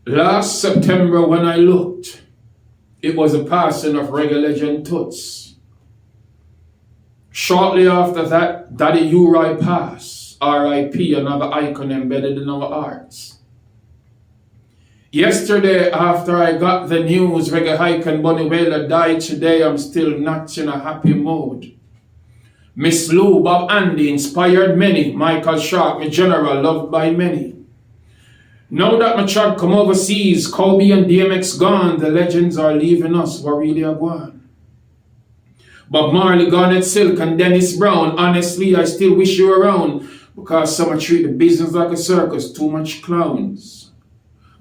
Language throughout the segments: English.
Last September when I looked, it was the passing of reggae legend Toots. Shortly after that, Daddy Uri passed, R.I.P., another icon embedded in our hearts. Yesterday, after I got the news reggae icon Bunny Wailer died today, I'm still not in a happy mood. Miss Lou, Bob Andy inspired many. Michael Sharp, my general, loved by many. Now that my child come overseas, Kobe and DMX gone, the legends are leaving us, what really are gone. Bob Marley, Garnet Silk and Dennis Brown, honestly I still wish you around, because some treat the business like a circus, too much clowns.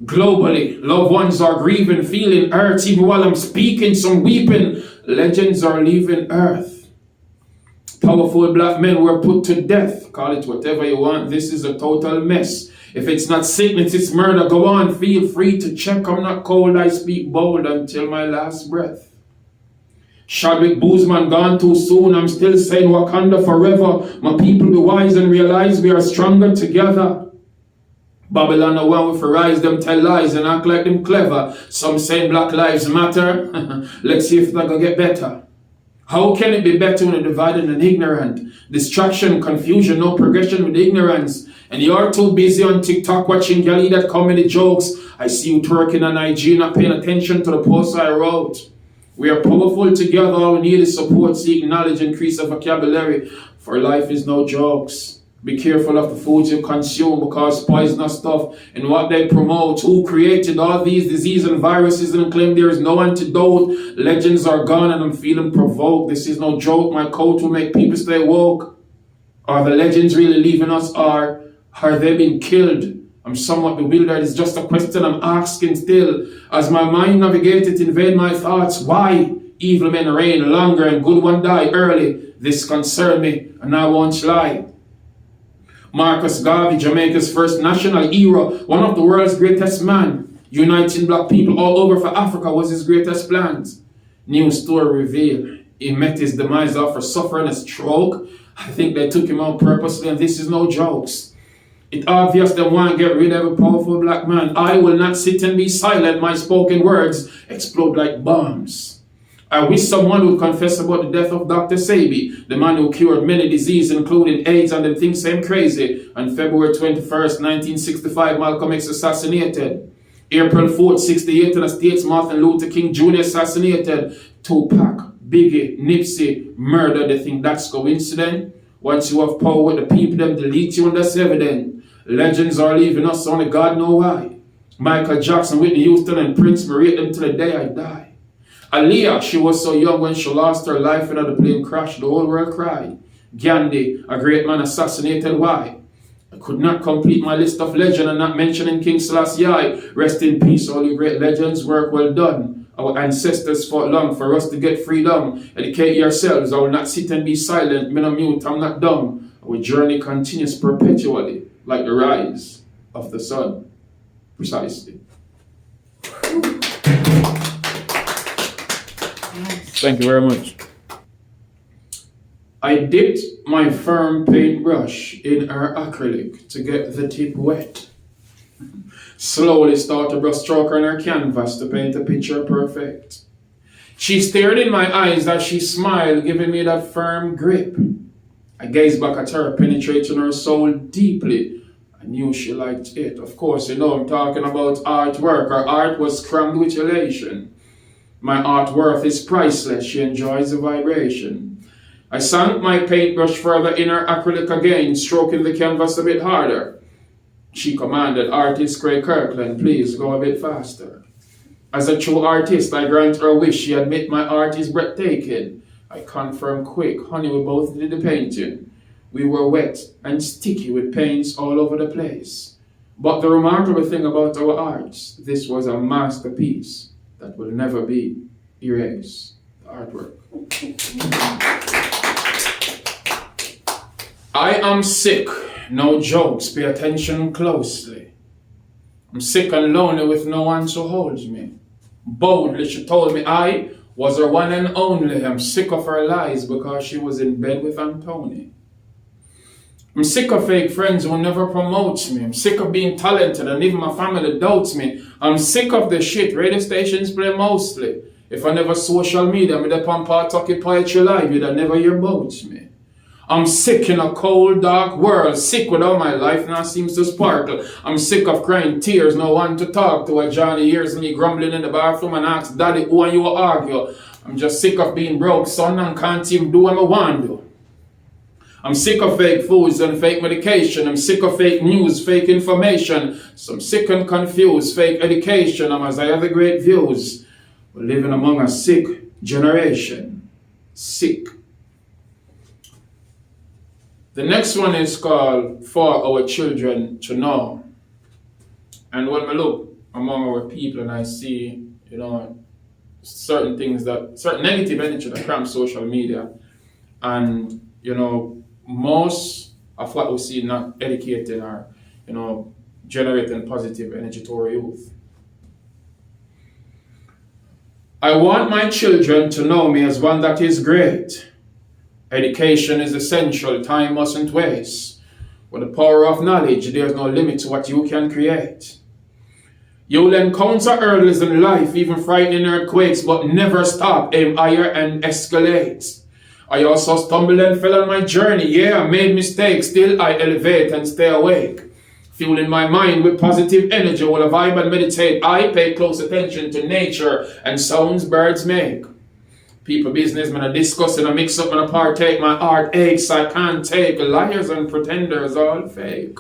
Globally, loved ones are grieving, feeling hurt, even while I'm speaking, some weeping, legends are leaving earth. Powerful black men were put to death, call it whatever you want, this is a total mess. If it's not sickness, it's murder. Go on, feel free to check. I'm not cold, I speak bold until my last breath. Chadwick Boseman gone too soon. I'm still saying Wakanda forever. My people be wise and realize we are stronger together. Babylon the one with rise, them tell lies and act like them clever. Some saying Black Lives Matter. Let's see if that gonna get better. How can it be better when you're divided and ignorant? Distraction, confusion, no progression with ignorance. And you're too busy on TikTok watching Gali that comedy jokes. I see you twerking on IG, not paying attention to the post I wrote. We are powerful together, all we need is support, seek knowledge, increase the vocabulary. For life is no jokes. Be careful of the foods you consume because poisonous stuff and what they promote. Who created all these diseases and viruses and claim there is no antidote? Legends are gone and I'm feeling provoked. This is no joke. My coat will make people stay woke. Are the legends really leaving us or are they being killed? I'm somewhat bewildered. It's just a question I'm asking still. As my mind navigated, invade my thoughts. Why? Evil men reign longer and good one die early. This concern me and I won't lie. Marcus Garvey, Jamaica's first national hero, one of the world's greatest men, uniting black people all over for Africa was his greatest plans. New story revealed. He met his demise after suffering a stroke. I think they took him out purposely and this is no jokes. It's obvious they want to get rid of a powerful black man. I will not sit and be silent. My spoken words explode like bombs. I wish someone would confess about the death of Dr. Sebi, the man who cured many diseases, including AIDS, and them things seem crazy. On February 21st, 1965, Malcolm X assassinated. April 4th, 68, in the States, Martin Luther King Jr. assassinated. Tupac, Biggie, Nipsey, murder. They think that's coincidence. Once you have power with the people, them delete you and that's evident. Legends are leaving us, only God know why. Michael Jackson, Whitney Houston, and Prince, me rate them till the day I die. Aliyah, she was so young when she lost her life in the plane crash, the whole world cried. Gandhi, a great man assassinated, why? I could not complete my list of legends and not mentioning King Selassie. Rest in peace, all you great legends, work well done. Our ancestors fought long for us to get freedom. Educate yourselves, I will not sit and be silent, me no mute, I'm not dumb. Our journey continues perpetually, like the rise of the sun. Precisely. Thank you very much. I dipped my firm paintbrush in her acrylic to get the tip wet. Slowly start a brush stroke on her canvas to paint a picture perfect. She stared in my eyes as she smiled, giving me that firm grip. I gazed back at her, penetrating her soul deeply. I knew she liked it. Of course, you know I'm talking about artwork. Her art was crammed with elation. My art worth is priceless, she enjoys the vibration. I sank my paintbrush further in her acrylic again, stroking the canvas a bit harder. She commanded, Artist Craig Kirkland, please go a bit faster. As a true artist, I grant her wish, she admit my art is breathtaking. I confirm quick, honey, we both did the painting. We were wet and sticky with paints all over the place. But the remarkable thing about our arts, this was a masterpiece that will never be erased. The artwork. I am sick. No jokes. Pay attention closely. I'm sick and lonely with no one to hold me. Boldly she told me I was her one and only. I'm sick of her lies because she was in bed with Anthony. I'm sick of fake friends who never promotes me. I'm sick of being talented and even my family doubts me. I'm sick of the shit radio stations play mostly. If I never social media, I'm up on Pawtucket Poetry Live, you'd never hear about me. I'm sick in a cold, dark world, sick with all my life now seems to sparkle. I'm sick of crying tears, no one to talk to. While Johnny hears me grumbling in the bathroom and asks, Daddy, who and you argue? I'm just sick of being broke, son, and can't even do what I want to. I'm sick of fake foods and fake medication. I'm sick of fake news, fake information. So I'm sick and confused, fake education. I'm Amaziyah the great views. We're living among a sick generation. Sick. The next one is called For Our Children to Know. And when I look among our people and I see, certain things certain negative energy that comes social media, and, most of what we see not educating or, generating positive energy to our youth. I want my children to know me as one that is great. Education is essential, time mustn't waste. With the power of knowledge, there's no limit to what you can create. You'll encounter hurdles in life, even frightening earthquakes, but never stop, aim higher and escalate. I also stumbled and fell on my journey, I made mistakes, still I elevate and stay awake. Fueling my mind with positive energy while I vibe and meditate, I pay close attention to nature and sounds birds make. People business, man, I discuss and I mix up and I partake. My heart aches, I can't take. Liars and pretenders, all fake.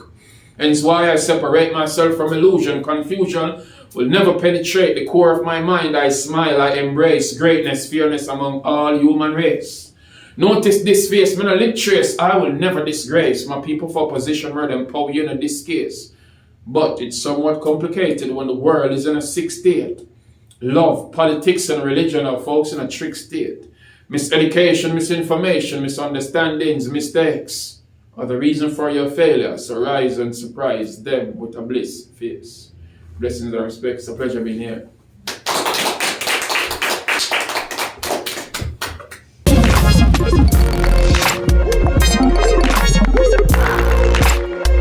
Hence why I separate myself from illusion. Confusion will never penetrate the core of my mind. I smile, I embrace greatness, fairness among all human race. Notice this face, man, a lip trace. I will never disgrace my people for position, murder, and power in this case. But it's somewhat complicated when the world is in a sick state. Love, politics, and religion are folks in a trick state. Miseducation, misinformation, misunderstandings, mistakes are the reason for your failure. So rise and surprise them with a bliss face. Blessings and respect. It's a pleasure being here.